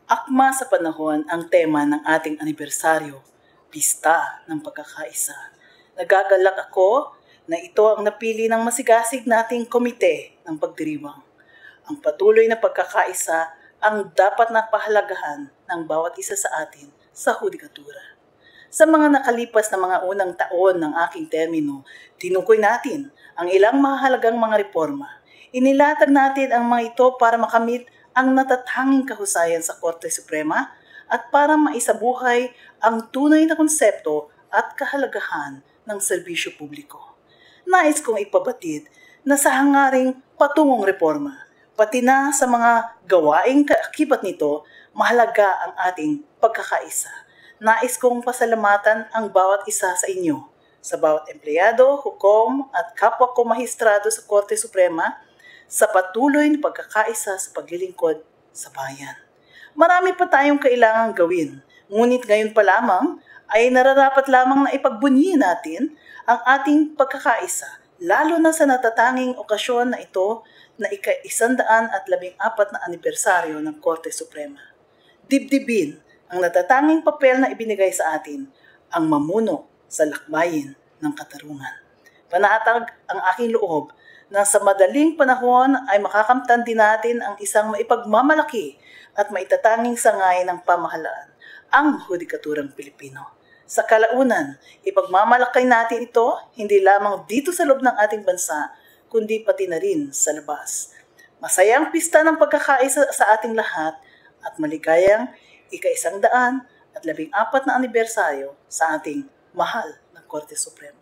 Akma sa panahon ang tema ng ating anibersaryo, Pista ng Pagkakaisa. Nagagalak ako na ito ang napili ng masigasig nating komite ng pagdiriwang. Ang patuloy na pagkakaisa ang dapat na pahalagahan ng bawat isa sa atin sa hudikatura. Sa mga nakalipas na mga unang taon ng aking termino, tinukoy natin ang ilang mahalagang mga reforma. Inilatag natin ang mga ito para makamit ang natatanging kahusayan sa Korte Suprema at para maisabuhay ang tunay na konsepto at kahalagahan ng serbisyo publiko. Nais kong ipabatid na sa hangaring patungong reforma, pati na sa mga gawaing kaakibat nito, mahalaga ang ating pagkakaisa. Nais kong pasalamatan ang bawat isa sa inyo, sa bawat empleyado, hukom at kapwa ko mahistrado sa Korte Suprema, sa patuloy na pagkakaisa sa paglilingkod sa bayan. Marami pa tayong kailangang gawin, ngunit ngayon pa lamang ay nararapat lamang na ipagbunyi natin ang ating pagkakaisa, lalo na sa natatanging okasyon na ito na ika-114 na anibersaryo ng Korte Suprema. Dibdibin ang natatanging papel na ibinigay sa atin, ang mamuno sa lakbayin ng katarungan. Panatag ang aking loob na sa madaling panahon ay makakamtan din natin ang isang maipagmamalaki at maitatanging sangay ng pamahalaan, ang Hudikaturang Pilipino. Sa kalaunan, ipagmamalaki natin ito hindi lamang dito sa loob ng ating bansa, kundi pati na rin sa labas. Masayang pista ng pagkakaisa sa ating lahat at maligayang ika-114 na anibersaryo sa ating mahal na Korte Suprema.